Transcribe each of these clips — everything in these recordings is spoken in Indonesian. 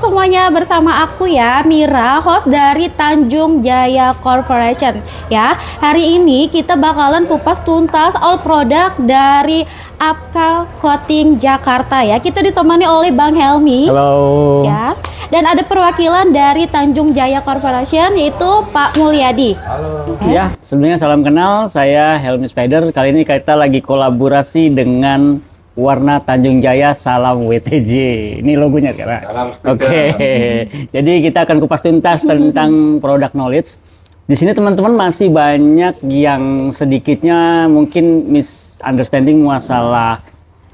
semuanya, bersama aku ya, Mira, host dari Tanjung Jaya Corporation. Ya, hari ini kita bakalan kupas tuntas all produk dari Apka Coating Jakarta ya. Kita ditemani oleh Bang Helmi. Halo. Ya. Dan ada perwakilan dari Tanjung Jaya Corporation yaitu Pak Mulyadi. Halo. Ya, sebelumnya salam kenal. Saya Helmi Spider. Kali ini kita lagi kolaborasi dengan warna Tanjung Jaya Salam WTJ. Ini logonya sekarang. Oke. Jadi kita akan kupas tuntas tentang product knowledge. Di sini teman-teman masih banyak yang sedikitnya mungkin misunderstanding masalah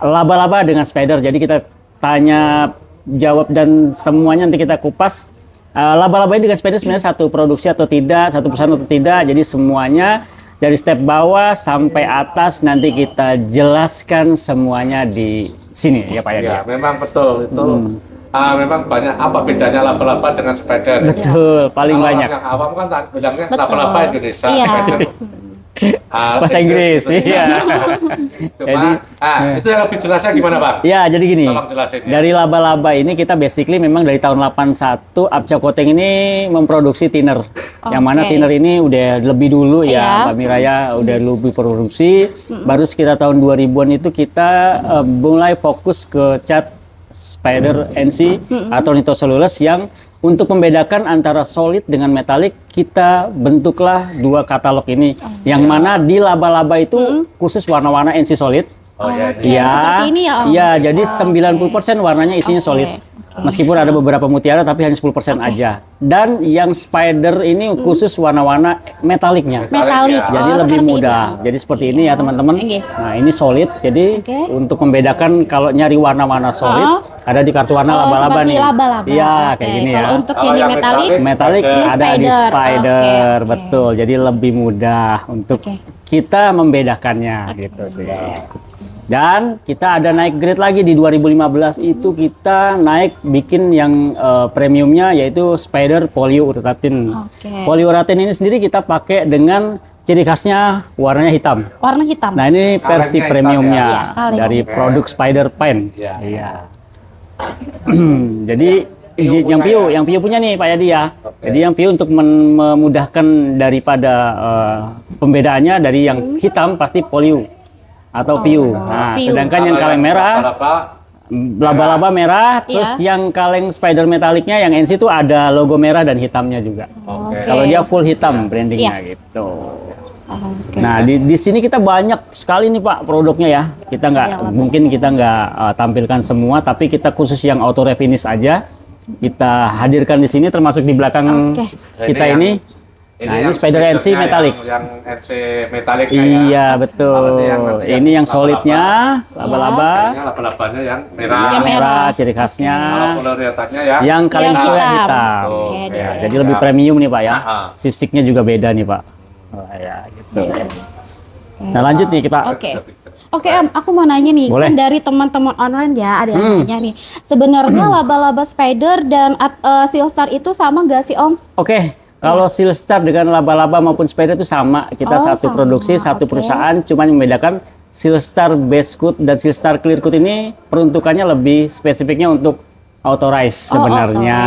laba-laba dengan spider. Jadi kita tanya jawab dan semuanya nanti kita kupas. Laba-laba ini dengan spider sebenarnya satu produksi atau tidak, satu perusahaan atau tidak. Jadi semuanya dari step bawah sampai atas nanti kita jelaskan semuanya di sini ya Pak Yadi. Ya, memang betul itu. Memang banyak apa bedanya laba-laba dengan spider. Betul, paling kalau banyak. Yang awam kan bilangnya Betul. laba-laba Indonesia. Iya. Spider. Bahasa Inggris, gitu. iya. Cuma, itu yang lebih jelasnya gimana Bang? Ya, jadi gini. Tolong jelasin ya. Dari laba-laba ini kita basically memang dari tahun 81 Apka Coating ini memproduksi thinner. Yang mana thinner ini udah lebih dulu ya, Mbak Miraya udah lebih produksi. Baru sekitar tahun 2000-an itu kita mulai fokus ke cat spider NC atau nitrocellulose yang untuk membedakan antara solid dengan metalik kita bentuklah dua katalog ini. Yang mana di laba-laba itu khusus warna-warna NC solid. Oh ya, ini. Iya, Seperti ini ya, Om? iya, jadi 90% warnanya isinya solid. Meskipun ada beberapa mutiara tapi hanya 10% aja. Dan yang spider ini khusus warna-warna metaliknya. Metalik. Jadi lebih mudah. Jadi seperti ini ya teman-teman. Nah, ini solid. Jadi untuk membedakan kalau nyari warna-warna solid ada di kartu warna laba-laba nih. Laba-laba. Iya, kayak gini ya. Kalau untuk Kalau yang di yang metalik, Metalik Di ada di spider. spider, Oke. betul. Jadi lebih mudah untuk kita membedakannya gitu sih. Dan kita ada naik grade lagi di 2015 itu kita naik bikin yang premiumnya yaitu Spider Polyurethane. Polyurethane ini sendiri kita pakai dengan ciri khasnya warnanya hitam. warna hitam. Nah ini versi Kalengnya premiumnya hitam ya? Iya, kaleng. dari produk Spider Pen. Iya. Iya. Jadi yang Pio punya nih Pak Yadi ya. Jadi yang Pio untuk memudahkan daripada pembedaannya dari yang hitam pasti polio atau Pio. Nah, Pio. sedangkan yang kaleng merah laba-laba merah, terus yang kaleng spider metaliknya yang NC itu ada logo merah dan hitamnya juga. Kalau dia full hitam brandingnya gitu. Nah di sini kita banyak sekali nih Pak produknya ya. Kita mungkin kita nggak tampilkan semua, tapi kita khusus yang auto refinish aja. Kita hadirkan di sini termasuk di belakang kita ini. Nah ini spider NC metalik. Yang NC metalik Iya betul. Ini yang solidnya laba-laba. Laba-labanya yang merah. Yang Merah ciri khasnya. Kalau polyurethanenya ya. Yang kaleng Yang hitam. hitam. Oke, Ya, deh. jadi lebih premium nih Pak ya. Sisiknya juga beda nih Pak. Oh, ya gitu. Nah lanjut nih kita. Oke Om, aku mau nanya nih, Boleh. kan dari teman-teman online ya ada yang nanya nih. Sebenarnya laba-laba spider dan Silstar itu sama nggak sih Om? Oke. Kalau Silstar dengan laba-laba maupun spider itu sama. Kita satu sama. produksi, satu perusahaan, cuman membedakan Silstar Base Coat dan Silstar Clear Coat ini peruntukannya lebih spesifiknya untuk authorized sebenarnya.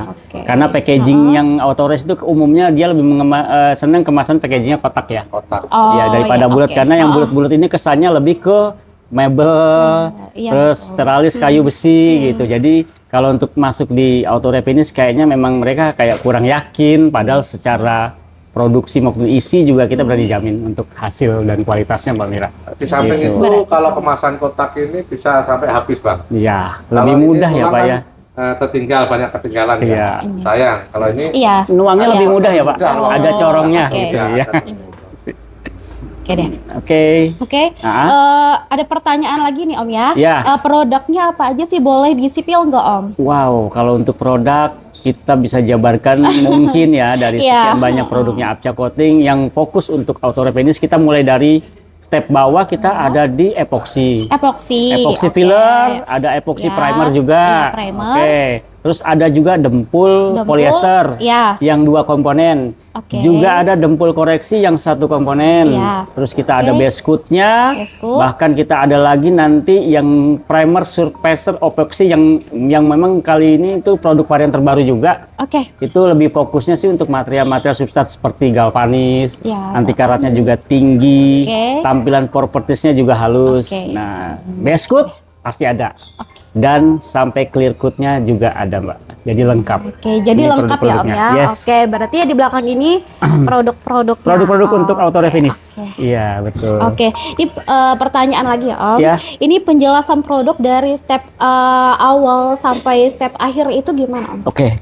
authorized, Karena packaging yang authorized itu umumnya dia lebih senang kemasan packagingnya kotak ya. Kotak. Ya daripada bulat karena yang bulat-bulat ini kesannya lebih ke mebel, terus teralis kayu besi gitu. Jadi kalau untuk masuk di auto refinish kayaknya memang mereka kayak kurang yakin. Padahal secara produksi maupun isi juga kita berani jamin untuk hasil dan kualitasnya Mbak Mira. Di samping Gitu. itu kalau kemasan kotak ini bisa sampai habis Bang. Iya, Kalau lebih ini mudah ya tulang Pak kan, ya. Tertinggal banyak ketinggalan Iya. ya. Sayang kalau ini Nuangnya lebih mudah ya Pak. Mudah. Ada corongnya Oke. gitu ya. Oke deh. Oke. Ada pertanyaan lagi nih Om ya. Ya. Produknya apa aja sih, boleh disipil nggak Om? Wow, kalau untuk produk kita bisa jabarkan mungkin ya dari sekian banyak produknya Apka Coating yang fokus untuk auto refinish. Kita mulai dari step bawah kita ada di epoxy. Epoxy Filler, ada epoxy primer juga. Iya, primer. Oke. Terus ada juga dempul polyester ya. yang 2 komponen. Oke. Juga ada dempul koreksi yang 1 komponen. Ya. Terus kita ada base coat-nya. Base coat. Bahkan kita ada lagi nanti yang primer surfacer epoxy yang memang kali ini itu produk varian terbaru juga. Oke. Itu lebih fokusnya sih untuk material-material substrat seperti galvanis, Ya. anti karatnya juga tinggi, Oke. tampilan propertiesnya juga halus. Oke. Nah, base coat pasti ada. Oke. Dan sampai clear coat-nya juga ada, Mbak. Jadi lengkap. Oke, jadi Ini lengkap ya Om produk-produknya. ya. Yes. Oke, berarti ya di belakang ini produk-produk Produk-produk untuk auto refinish. Oke. Iya, betul. Oke, ini pertanyaan lagi ya Om. Ya. Ini penjelasan produk dari step awal sampai step akhir itu gimana Om? Oke.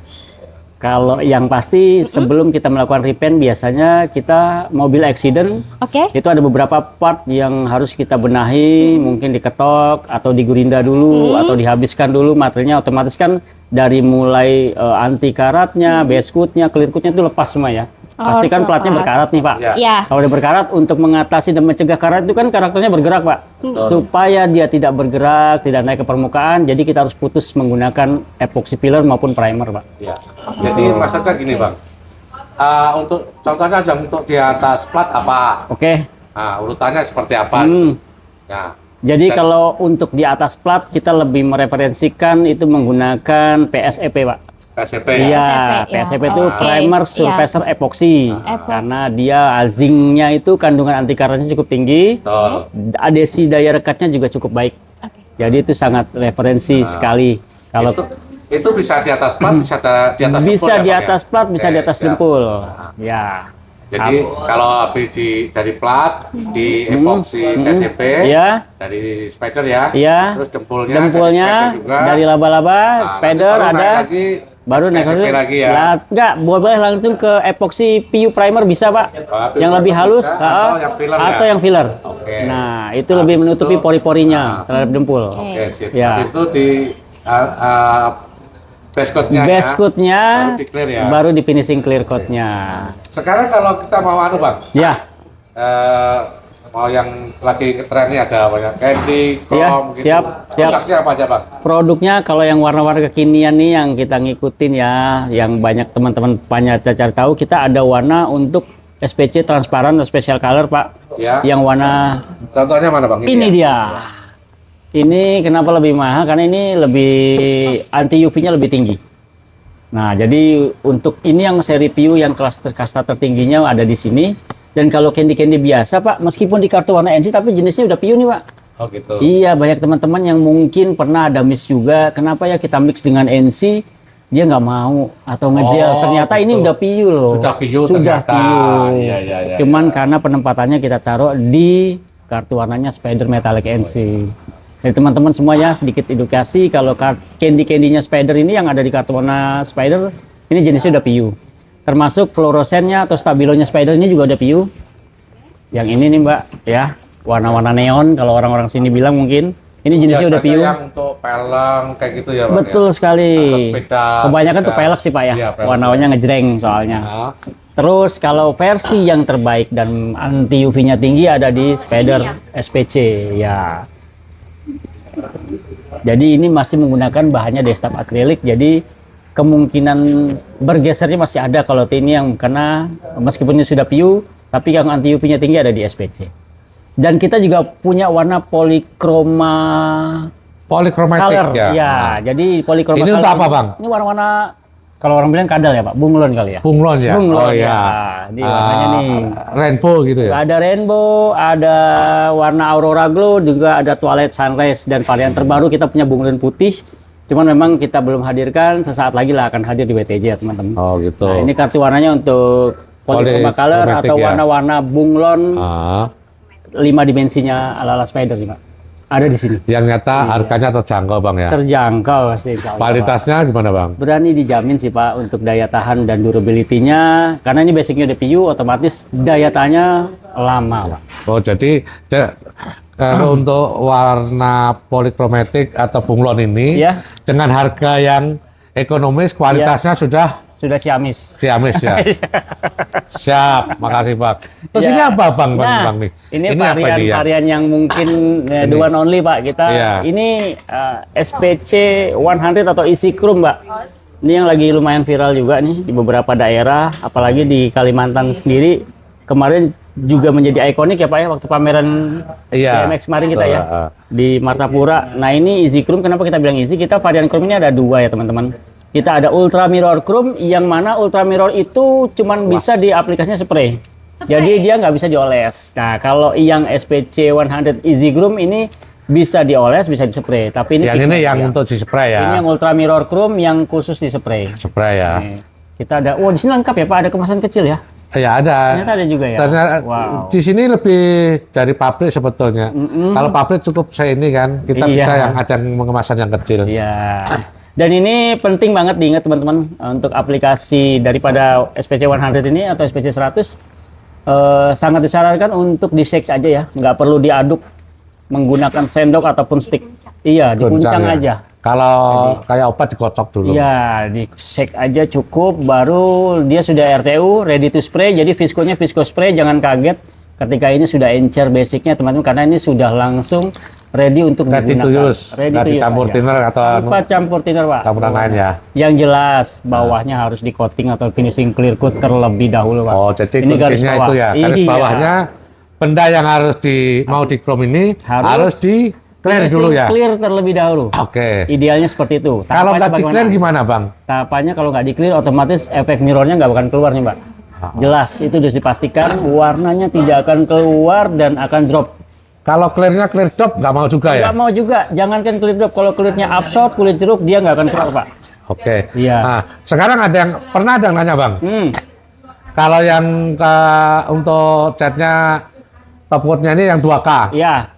Kalau yang pasti sebelum kita melakukan repaint biasanya kita mobil accident Oke. itu ada beberapa part yang harus kita benahi, mungkin diketok atau digurinda dulu atau dihabiskan dulu materialnya, otomatis kan dari mulai anti karatnya, base coat-nya, clear coat-nya itu lepas semua ya. Pasti kan harus platnya lepas. berkarat nih Pak. Ya. Ya. Kalau dia berkarat untuk mengatasi dan mencegah karat itu kan karakternya bergerak Pak. Supaya dia tidak bergerak, tidak naik ke permukaan, jadi kita harus putus menggunakan epoxy filler maupun primer Pak. Ya. Jadi maksudnya gini Bang, untuk contohnya aja untuk di atas plat apa? Oke. Nah, urutannya seperti apa? Nah, Jadi kalau untuk di atas plat kita lebih mereferensikan itu menggunakan PSEP Pak. PSP Iya, PSEP, ya. PSEP itu Oke, primer iya. surfacer epoxy. Karena dia zinc-nya itu kandungan anti karatnya cukup tinggi, Betul. adhesi daya rekatnya juga cukup baik. Oke. Jadi itu sangat referensi sekali. Kalau itu bisa di atas plat, bisa di atas bisa dempul ya, di Bang, atas ya? plat, bisa Oke, di atas siap. dempul. Ya. Jadi kalau habis dari plat, di epoxy PSP, Ya, dari spider ya, iya. terus dempulnya, Dempulnya dari spider juga. dari laba-laba, Nah, spider nanti baru naik ada. lagi, Baru naik PSP lagi ya. Lah, enggak, boleh langsung ke epoxy PU primer bisa Pak. PU Yang lebih primer halus bisa, atau yang filler ya? atau yang filler. Oke. Nah, itu lebih menutupi itu- pori-porinya terhadap dempul. Oke, sip. Ya. Habis itu di base coat-nya Base ya. coat-nya Baru di clear ya. baru di finishing clear coat-nya. Sekarang kalau kita mau anu Bang, Ya, mau yang lagi ngetren ini ada banyak candy, Iya, chrome, gitu. siap. Produknya apa aja Bang? produknya kalau yang warna-warna kekinian nih yang kita ngikutin ya, yang banyak teman-teman cari tahu, kita ada warna untuk SPC transparan atau special color Pak. Ya. Yang warna Contohnya mana Bang? ini ya? dia. Ini kenapa lebih mahal? Karena ini lebih anti UV-nya lebih tinggi. Nah, jadi untuk ini yang seri PU yang kasta tertingginya ada di sini. Dan kalau candy-candy biasa, Pak, meskipun di kartu warna NC tapi jenisnya udah PU nih, Pak. Oh gitu. Iya, banyak teman-teman yang mungkin pernah ada miss juga. Kenapa ya kita mix dengan NC? Dia nggak mau atau ngegel. Oh, Ternyata ini gitu. udah PU loh. Sudah PU Sudah ternyata. PU. Iya, iya, iya, Cuman karena penempatannya kita taruh di kartu warnanya Spider Metallic NC. Jadi teman-teman semuanya sedikit edukasi kalau candy-candynya Spider ini yang ada di kartu warna Spider ini jenisnya udah PU. Termasuk fluoresennya atau stabilonya Spider ini juga udah PU. Yang ini nih Mbak ya, warna-warna neon kalau orang-orang sini bilang mungkin. Ini jenisnya udah Biasanya PU. yang untuk peleng kayak gitu ya Bang? Betul sekali. Atau sepeda, Kebanyakan tuh sepeda. pelek sih Pak ya. Iya, pelek. Warna-warnanya ngejreng soalnya. Nah, Terus kalau versi yang terbaik dan anti UV-nya tinggi ada di Spider SPC ya. Jadi ini masih menggunakan bahannya desktop akrilik, jadi kemungkinan bergesernya masih ada kalau ini yang karena meskipun ini sudah PU, tapi yang anti UV-nya tinggi ada di SPC. Dan kita juga punya warna polychroma polychromatic color, ya. ya. Jadi polychroma Ini color untuk apa, Bang? Ini warna-warna kalau orang bilang kadal ya Pak, bunglon kali ya. Bunglon ya. Bunglon Oh ya. ya. Ini warnanya nih. Rainbow gitu ya. Ada rainbow, ada warna aurora glow, juga ada twilight sunrise dan varian terbaru kita punya bunglon putih. Cuman memang kita belum hadirkan, sesaat lagi lah akan hadir di WTJ ya teman-teman. Oh gitu. Nah, ini kartu warnanya untuk polychroma color Polychromatic atau ya. warna-warna bunglon Ah, 5 dimensinya ala-ala spider nih Pak. Ada di sini. yang nyata harganya terjangkau Bang ya. Terjangkau pasti insya Allah, Pak. Kualitasnya gimana Bang? Berani dijamin sih Pak untuk daya tahan dan durability-nya. Karena ini basicnya udah PU, otomatis daya tahannya lama Pak. Oh jadi kalau untuk warna polychromatic atau bunglon ini Iya. dengan harga yang ekonomis kualitasnya sudah sudah Ciamis. Ciamis ya. Siap, makasih Bang. Terus Ya. ini apa Bang? Nah, Bang nih? ini apa ini ya? varian yang mungkin the one only Pak. Kita Iya. ini SPC 100 atau isi chrome Mbak. Ini yang lagi lumayan viral juga nih di beberapa daerah, apalagi di Kalimantan sendiri. Kemarin juga menjadi ikonik ya Pak ya waktu pameran Iya. CMX kemarin kita ya Betul, di Martapura. Nah ini easy chrome, kenapa kita bilang easy? Kita varian chrome ini ada dua ya teman-teman. Kita ada ultra mirror chrome, yang mana ultra mirror itu cuman bisa di aplikasinya spray. Jadi dia nggak bisa dioles. Nah kalau yang SPC 100 easy chrome ini bisa dioles, bisa dispray. Tapi ini Yang ini pigment yang ya. untuk di spray ya. Ini yang ultra mirror chrome yang khusus di spray. Spray ya. Nih, kita ada, di sini lengkap ya Pak, ada kemasan kecil ya. Ya ada. Ternyata ada juga ya. Ternyata Wow. di sini lebih dari pabrik sebetulnya. Kalau pabrik cukup saya ini kan, kita Iya. bisa yang ada yang kemasan yang kecil. Iya. Dan ini penting banget diingat teman-teman untuk aplikasi daripada SPC 100 ini atau SPC 100 sangat disarankan untuk di-shake aja ya, nggak perlu diaduk menggunakan sendok ataupun stick. Iya, diguncang Goncang ya. aja. Kalau kayak obat dikocok dulu. Iya, di-shake aja cukup, baru dia sudah RTU, ready to spray. Jadi viskonya visko spray, jangan kaget ketika ini sudah encer basicnya teman-teman, karena ini sudah langsung ready untuk Ready to digunakan. use, nggak dicampur aja. thinner atau Tanpa campur thinner Pak. campuran lain ya. Yang jelas bawahnya harus di coating atau finishing clear coat terlebih dahulu Pak. Oh, jadi Ini garis kuncinya bawah. itu ya. Garis Iya. bawahnya benda yang harus mau di chrome ini harus di clear Finishing dulu ya. clear terlebih dahulu. Oke. Idealnya seperti itu. Kalau Tahapannya nggak di bagaimana? clear gimana Bang? Tahapannya kalau nggak di clear otomatis efek mirrornya nggak akan keluar nih Mbak. Jelas itu sudah dipastikan warnanya tidak akan keluar dan akan drop. Kalau clearnya clear drop nggak mau juga ya? Nggak mau juga, jangankan clear drop. Kalau clearnya absorb kulit jeruk dia nggak akan keluar Pak. Oke. Iya. Nah, sekarang pernah ada yang nanya Bang. Kalau yang untuk catnya top coatnya ini yang 2K, Iya,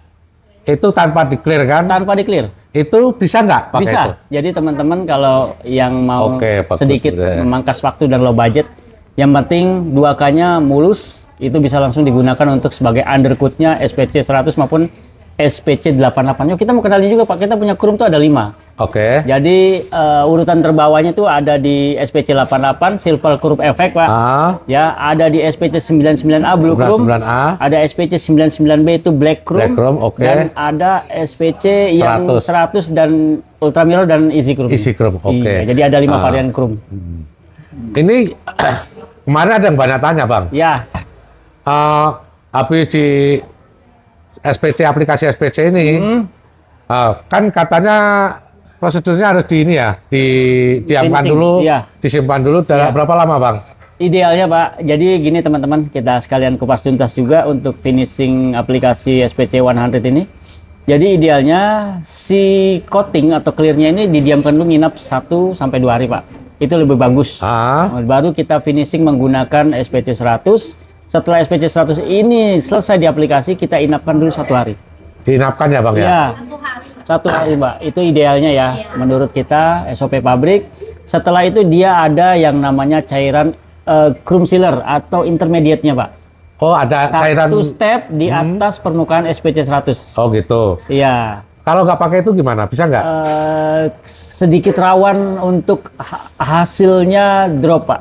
itu tanpa di clear kan? tanpa di clear. Itu bisa nggak pakai Bisa. itu? Jadi teman-teman kalau yang mau Oke, bagus, sedikit udah. memangkas waktu dan low budget, yang penting 2K-nya mulus, itu bisa langsung digunakan untuk sebagai undercoat-nya SPC 100 maupun SPC 88. Yuk kita mau kenalin juga Pak, kita punya chrome tuh ada 5. Oke. Jadi urutan terbawahnya tuh ada di SPC 88 Silver Chrome Effect Pak. Ya, ada di SPC 99A Blue Chrome. 99A. Ada SPC 99B itu Black Chrome. Black Chrome, oke. Dan ada SPC yang 100 dan Ultra Mirror dan Easy Chrome. Easy Chrome, oke. Iya, jadi ada 5 varian chrome. Ini kemarin ada yang banyak tanya Bang. Ya, Habis di SPC aplikasi SPC ini, kan katanya prosedurnya harus di ini ya, diamkan Finishing, dulu, iya. disimpan dulu. Dalam Iya. berapa lama Bang? idealnya Pak. Jadi gini teman-teman, kita sekalian kupas tuntas juga untuk finishing aplikasi SPC 100 ini. Jadi idealnya si coating atau clearnya ini didiamkan dulu nginap 1 sampai 2 hari Pak. Itu lebih bagus. Baru kita finishing menggunakan SPC 100. Setelah SPC 100 ini selesai di aplikasi, kita inapkan dulu 1 hari. Diinapkan ya Bang ya? Ya, 1 hari Mbak. Itu idealnya ya, menurut kita SOP pabrik. Setelah itu dia ada yang namanya cairan chrome sealer atau intermediate-nya Pak. Oh ada cairan. 1 step di atas permukaan SPC 100. Oh gitu. Iya. Kalau nggak pakai itu gimana? Bisa nggak? Sedikit rawan untuk hasilnya drop Pak.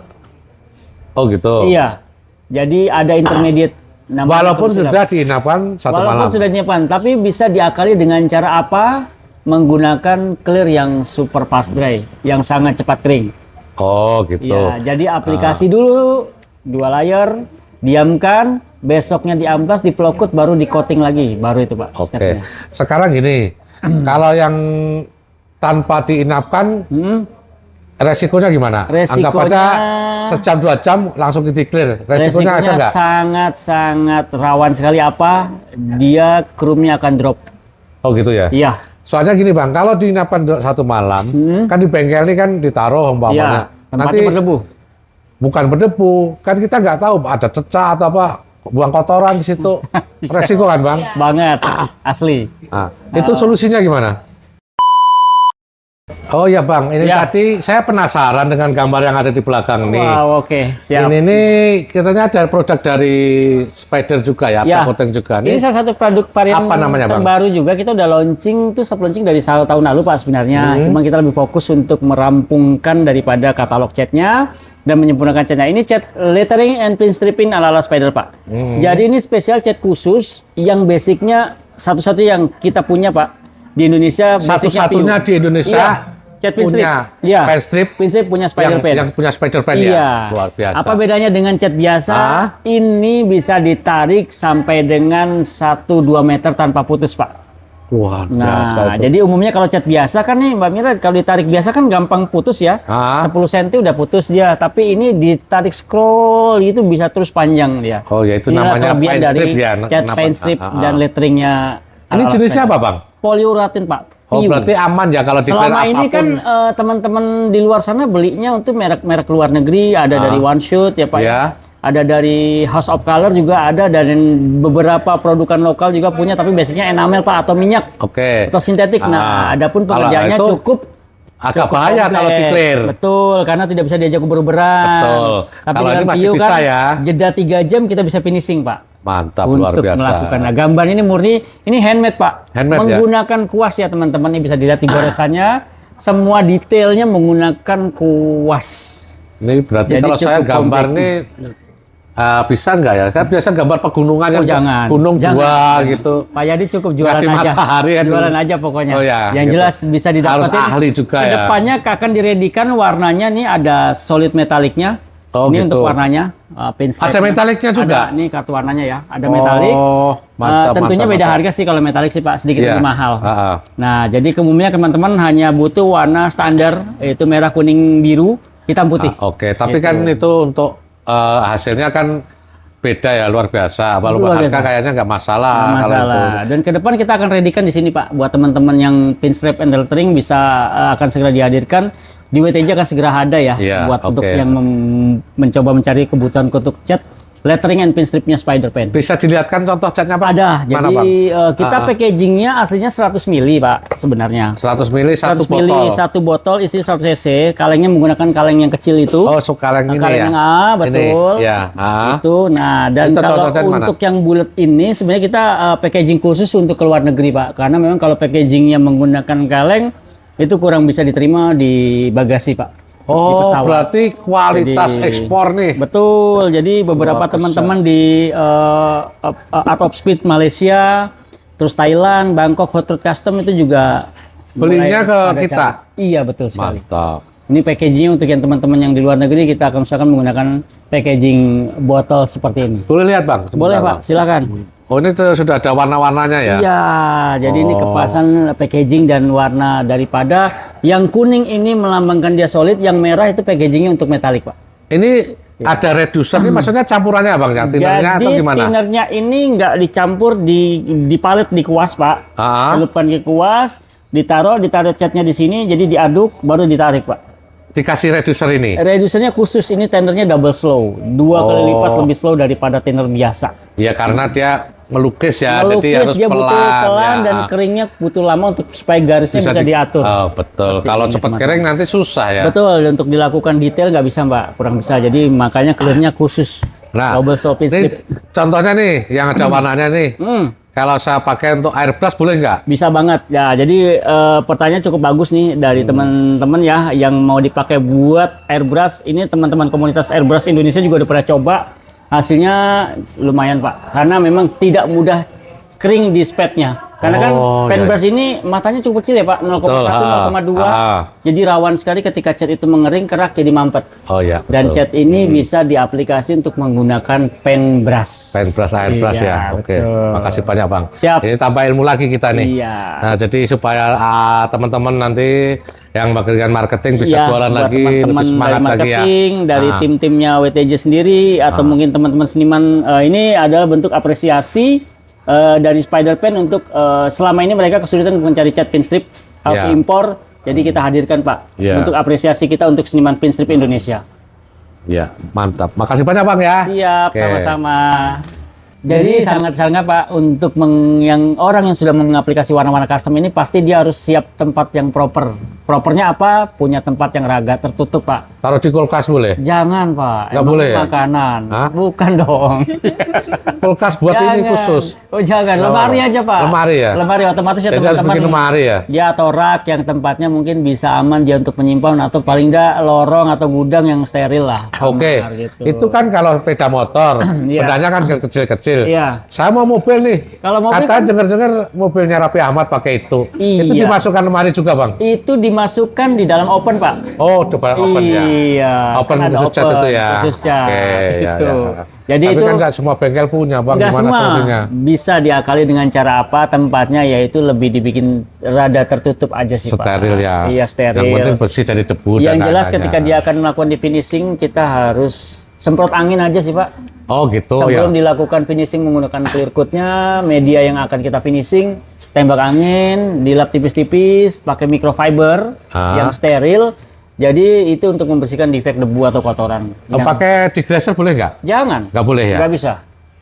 Oh gitu. Iya. Jadi ada intermediate. namanya Walaupun chrome sealer. sudah diinapkan 1 malam. Walaupun sudah diinapkan, tapi bisa diakali dengan cara apa? Menggunakan clear yang super fast dry, yang sangat cepat kering. Oh gitu. Iya, jadi aplikasi dulu 2 layer, diamkan, besoknya diamplas, di flow coat, baru di coating lagi, baru itu Pak. Oke. stepnya. Sekarang gini, kalau yang tanpa diinapkan, resikonya gimana? Anggap Resikonya- aja sejam 2 jam langsung di clear. Resikonya ada nggak? sangat rawan sekali apa? Dia chrome-nya akan drop. Oh gitu ya. Iya. Soalnya gini Bang, kalau diinapkan 1 malam, kan di bengkel ini kan ditaruh umpamanya. Iya. Tempatnya berdebu. Bukan berdebu, kan kita nggak tahu ada cecah atau apa, buang kotoran di situ. Resiko kan Bang? Banget, asli. Nah, itu solusinya gimana? Oh iya Bang, ini Ya. tadi saya penasaran dengan gambar yang ada di belakang nih. Wow, oke, siap. Ini nih katanya ada produk dari Spider juga ya, Ya. Coating juga. Ini salah satu produk varian apa namanya, Bang? terbaru juga. Kita udah launching tuh, launching dari tahun lalu Pak sebenarnya. Cuma kita lebih fokus untuk merampungkan daripada katalog catnya dan menyempurnakan catnya. Ini cat lettering and pin stripping ala-ala Spider Pak. Jadi ini spesial cat khusus yang basicnya satu-satu yang kita punya Pak di Indonesia. Satu-satunya di Indonesia. Iya. Cat pin strip. Punya Iya. pen strip Pin strip punya Spider Pen. yang punya Spider Pen Iya. ya. Luar biasa. Apa bedanya dengan cat biasa? Ini bisa ditarik sampai dengan 1-2 meter tanpa putus, Pak. Luar biasa Nah, itu. jadi umumnya kalau cat biasa kan nih, Mbak Mira, kalau ditarik biasa kan gampang putus ya. 10 cm udah putus dia, tapi ini ditarik scroll itu bisa terus panjang dia. Oh ya, itu Inilah namanya kelebihan pen dari strip ya. cat Kenapa? pen strip dan letteringnya. Ini ala-ala jenisnya Spider. apa Bang? Poliuretin, Pak. Oh PU. berarti aman ya kalau declare Selama ini apapun. kan teman-teman di luar sana belinya untuk merek-merek luar negeri, ada dari One Shoot ya Pak, Ya. ada dari House of Color juga ada, dan beberapa produkan lokal juga punya, tapi biasanya enamel Pak atau minyak Oke. atau sintetik. Nah, adapun Kalau pengerjaannya itu cukup agak bahaya kalau kompleks. declare. Betul, karena tidak bisa diajak uber-uberan. Betul. Tapi Kalau dengan ini masih PU bisa kan, ya. jeda 3 jam kita bisa finishing Pak. Mantap, luar Untuk biasa. melakukan. Nah, gambar ini murni, ini handmade Pak. Handmade, ya? Menggunakan kuas ya teman-teman, ini bisa dilihat di goresannya. Semua detailnya menggunakan kuas. Ini berarti Jadi kalau saya cukup gambar komplek. nih bisa nggak ya? Kan biasa gambar pegunungan Oh, yang jangan. gunung Jangan. dua gitu. Pak Yadi cukup jualan Kasih aja. matahari kan Jualan dulu. aja pokoknya. Oh, ya, Yang gitu. jelas bisa didapetin. Harus ahli juga ya. Kedepannya akan diredikan warnanya nih, ada solid metaliknya. Oh, ini gitu. untuk warnanya. Pin Ada stripe-nya. metaliknya juga? Ada, nih kartu warnanya ya. Ada metalik. Oh, mantap. Tentunya mantap, beda mantap. harga sih kalau metalik sih Pak, sedikit Iya. lebih mahal. Ah. Nah, jadi kemudian teman-teman hanya butuh warna standar, yaitu merah, kuning, biru, hitam, putih. Oke, tapi Gitu. kan itu untuk hasilnya kan beda ya, luar biasa. Walaupun Luar harga biasa. kayaknya nggak masalah. Nggak kalau masalah. itu. Dan ke depan kita akan readykan di sini Pak, buat teman-teman yang pinstripe and lettering bisa akan segera dihadirkan. Di WTJ akan segera ada ya, Iya, buat untuk oke. yang mencoba mencari kebutuhan untuk cat lettering and pinstripnya Spider Pen. Bisa dilihatkan contoh catnya Pak? Ada. Mana, Jadi Bang? kita packagingnya aslinya 100 mili Pak sebenarnya. 100 mili 100 satu mili botol. satu botol isi 100 cc. Kalengnya menggunakan kaleng yang kecil itu. Oh, kaleng ini Kaleng ya. yang A, betul. Ini, ya. Itu. Nah, dan Itu kalau contoh-contoh mana? untuk yang bulat ini sebenarnya kita packaging khusus untuk ke luar negeri Pak. Karena memang kalau packagingnya menggunakan kaleng itu kurang bisa diterima di bagasi Pak. Di Oh, pesawat. berarti kualitas Jadi, ekspor nih. Betul. Jadi beberapa Wah, teman-teman di Art of Speed Malaysia, terus Thailand, Bangkok, Hot Rod Custom itu juga Belinya mulai ke pada kita? cari. Iya, betul sekali. Mantap. Ini packagingnya untuk yang teman-teman yang di luar negeri, kita akan usahakan menggunakan packaging botol seperti ini. Boleh lihat Bang? Boleh Sebentar, Pak, silakan. Oh, ini tuh sudah ada warna-warnanya ya? Iya, jadi ini Oh. kepasan packaging dan warna daripada yang kuning ini melambangkan dia solid, yang merah itu packagingnya untuk metalik Pak. Ini ada reducer ini maksudnya campurannya Bang ya? Tinernya atau Jadi gimana? tinernya ini nggak dicampur di palet di kuas Pak. Ah. Celupkan ke kuas, ditaruh catnya di sini, jadi diaduk baru ditarik Pak. Dikasih reducer ini? Reducernya khusus, ini tendernya double slow, 2 kali lipat lebih slow daripada tender biasa. Ya karena dia melukis ya, Melukis jadi harus dia butuh pelan. pelan ya. dan keringnya butuh lama untuk supaya garisnya bisa, diatur. Oh, betul. Kalau ini, cepat teman-teman. kering nanti susah ya. Betul, untuk dilakukan detail nggak bisa Mbak, kurang bisa. Jadi makanya clearnya khusus. Nah, double slow pin ini strip. contohnya nih, yang ada warnanya nih. Kalau saya pakai untuk airbrush boleh nggak? Bisa banget ya. Jadi pertanyaan cukup bagus nih dari teman-teman ya yang mau dipakai buat airbrush. Ini teman-teman komunitas airbrush Indonesia juga udah pernah coba. Hasilnya lumayan Pak. Karena memang tidak mudah kering di spatnya. Karena kan Oh, pen iya. brush ini matanya cukup kecil ya Pak, 0,1, 0,2. Jadi rawan sekali ketika cat itu mengering, kerak jadi mampet. Oh ya. Dan betul. cat ini bisa diaplikasi untuk menggunakan pen brush. Pen brush airbrush Iya, ya. Oke. betul. Makasih banyak Bang. Siap. Ini tambah ilmu lagi kita nih. Iya. Nah, jadi supaya teman-teman nanti yang bagian marketing bisa Iya, jualan buat lagi, teman-teman lebih semangat dari lagi ya. marketing, dari Ah. tim-timnya WTJ sendiri, atau mungkin teman-teman seniman, ini adalah bentuk apresiasi dari Spider Pen untuk selama ini mereka kesulitan untuk mencari cat pinstrip harus Ya. impor, jadi kita hadirkan Pak, Ya. bentuk apresiasi kita untuk seniman pinstrip Indonesia. Ya, mantap. Makasih banyak Bang ya. Siap, Oke. sama-sama. Jadi sangat-sangat Pak untuk yang orang yang sudah mengaplikasi warna-warna custom ini pasti dia harus siap tempat yang proper. Propernya apa? Punya tempat yang raga tertutup Pak. Taruh di kulkas boleh? Jangan Pak. Nggak boleh ya? Makanan. Hah? Bukan dong. Kulkas buat ini khusus. Oh jangan, lemari aja Pak. Lemari ya? Lemari otomatis ya Jadi harus teman-teman. bikin lemari ya? Ya atau rak yang tempatnya mungkin bisa aman dia untuk menyimpan atau paling enggak lorong atau gudang yang steril lah. Oke, Kamar gitu. itu kan kalau sepeda motor, Iya. pedanya kan kecil-kecil. Iya. Saya mau mobil nih. Kalau mobil Kata kan- dengar-dengar mobilnya Raffi Ahmad pakai itu. Itu Iya. dimasukkan lemari juga, Bang? Itu dimasukkan di dalam open Pak. Oh, depan open ya. Iya. Open kan ada khusus cat itu ya. Khusus cat. Oke, ya, gitu. ya. Jadi Tapi itu kan nggak semua bengkel punya, Bang. nggak Gimana semua solusinya? bisa diakali dengan cara apa? Tempatnya yaitu lebih dibikin rada tertutup aja sih Steril Pak. ya. Iya steril. Yang penting bersih dari debu Yang dan jelas lain-lainnya. ketika dia akan melakukan di finishing kita harus semprot angin aja sih Pak. Oh gitu Sebelum ya. dilakukan finishing menggunakan clear coat-nya, media yang akan kita finishing, tembak angin, dilap tipis-tipis, pakai microfiber yang steril. Jadi itu untuk membersihkan defek debu atau kotoran. Oh, pakai degreaser boleh nggak? Jangan. Nggak boleh ya? Nggak bisa.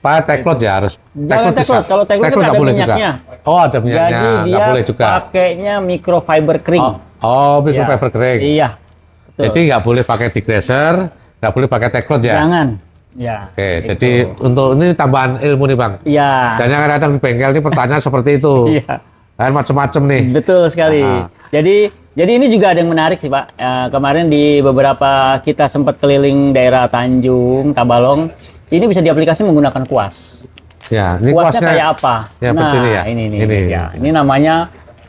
Pakai teklot ya harus. Jangan bisa. teklot. Kalau teklot kan nggak ada boleh minyaknya. juga. Oh ada minyaknya, Jadi nggak dia boleh juga. pakainya microfiber kering. Oh microfiber Iya. kering. Iya. Betul. Jadi nggak boleh pakai degreaser, nggak boleh pakai teklot ya. Jangan. Ya. Oke, itu. jadi untuk ini tambahan ilmu nih Bang. Iya. Dan kadang-kadang di bengkel ini pertanyaan seperti itu. Iya. Kan macam-macam nih. Betul sekali. Ah. Jadi ini juga ada yang menarik sih Pak. Kemarin di beberapa kita sempat keliling daerah Tanjung, Tabalong. Ini bisa diaplikasi menggunakan kuas. Ya, ini Kuasnya kuasnya kayak apa? Ya, nah, seperti ini ya. ini. Ya. Ini namanya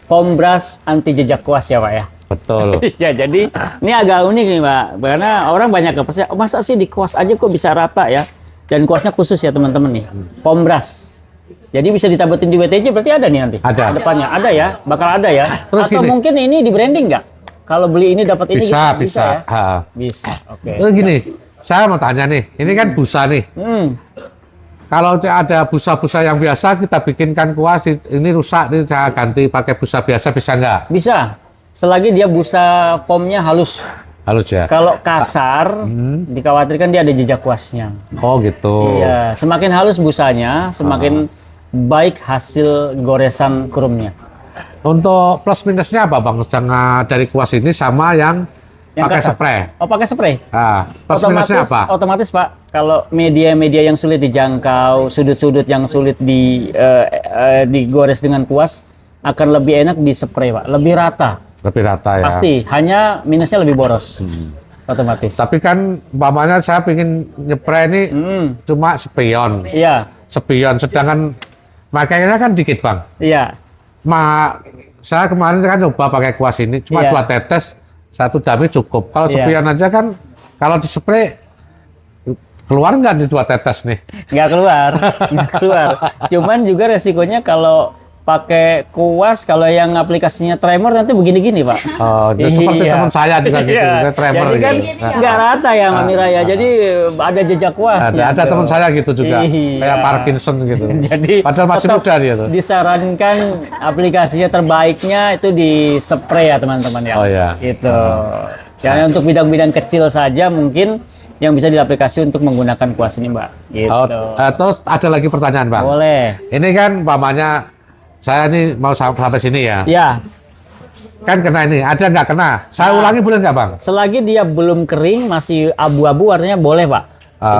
foam brush anti jejak kuas ya Pak ya. Betul. Ya, jadi ini agak unik nih Pak. Karena orang banyak kepercayaan, oh, masa sih di kuas aja kok bisa rata ya? Dan kuasnya khusus ya teman-teman nih. Foam brush. Jadi bisa ditabutin di WTJ berarti ada nih nanti. Ada. Depannya ada ya, bakal ada ya. Terus Atau gini. mungkin ini di branding nggak? Kalau beli ini dapat ini Bisa, gitu, bisa. ya? Ha. Bisa. Oke. Gini, saya mau tanya nih, ini kan busa nih. Kalau ada busa-busa yang biasa kita bikinkan kuas, ini rusak, ini saya ganti pakai busa biasa bisa nggak? Bisa. Selagi dia busa foamnya halus. Halus ya? Kalau kasar, dikhawatirkan dia ada jejak kuasnya. Oh gitu. Iya, semakin halus busanya, semakin baik hasil goresan kurumnya. Untuk plus minusnya apa Bang? Jangan dari kuas ini sama yang pakai kasar. spray. Oh, pakai spray. Nah, plus minusnya apa? Otomatis Pak, kalau media-media yang sulit dijangkau, sudut-sudut yang sulit digores dengan kuas, akan lebih enak di spray Pak, lebih rata. Lebih rata ya. Pasti, hanya minusnya lebih boros. Otomatis. Tapi kan umpamanya saya ingin nyepray ini cuma spion. Iya, Spion, sedangkan makanya kan dikit Bang. iya. Saya kemarin kan coba pakai kuas ini, cuma Iya. 2 tetes, 1 dami cukup. Kalau Iya. spion aja kan, kalau di spray keluar nggak di 2 tetes nih? Nggak keluar, nggak keluar. Cuman juga resikonya kalau pakai kuas, kalau yang aplikasinya tremor nanti begini-gini Pak. Oh, seperti Iya. teman saya juga gitu, Iya. dia tremor Jadi kan gitu. nggak rata ya Mbak Mira ya, jadi ada jejak kuasnya. Ada teman saya gitu juga, Iya. kayak Parkinson gitu. Jadi Padahal masih tetap muda dia tuh. disarankan aplikasinya terbaiknya itu di spray ya teman-teman ya. Oh, iya. Itu. Ya untuk bidang-bidang kecil saja mungkin yang bisa diaplikasi untuk menggunakan kuas ini Mbak. Gitu. Terus ada lagi pertanyaan Bang. Boleh. Ini kan umpamanya saya ini mau sampai sini ya. Ya, Kan kena ini, ada nggak kena? Saya Nah. ulangi boleh nggak Bang? selagi dia belum kering masih abu-abu artinya boleh Pak.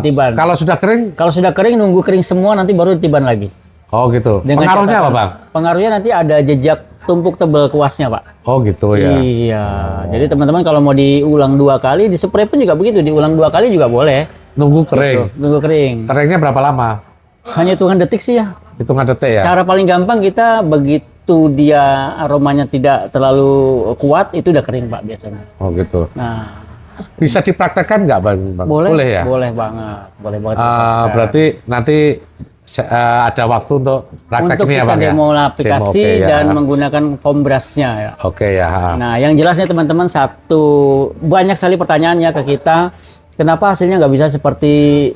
Ditiban. Kalau sudah kering, Kalau sudah kering nunggu kering semua nanti baru ditiban lagi. oh gitu. Dengan Pengaruhnya apa catatan. Bang? Pengaruhnya nanti ada jejak tumpuk tebal kuasnya Pak. Oh gitu ya. Iya. Jadi teman-teman kalau mau diulang 2 kali, di spray pun juga begitu, diulang 2 kali juga boleh. Nunggu kering. Gitu, nunggu kering. Keringnya berapa lama? Hanya hitungan detik sih ya. Hitungan detik ya? Cara paling gampang kita begitu dia aromanya tidak terlalu kuat, itu udah kering Pak biasanya. Oh gitu. Nah, Bisa dipraktekkan nggak Bang? boleh ya? Boleh banget. Boleh banget. Berarti nanti ada waktu untuk praktek untuk ini ya kita Bang ya? demo aplikasi Demo, oke, ya. dan menggunakan foam brush-nya ya. Oke ya. Nah, yang jelasnya teman-teman banyak sekali pertanyaannya ke kita, kenapa hasilnya nggak bisa seperti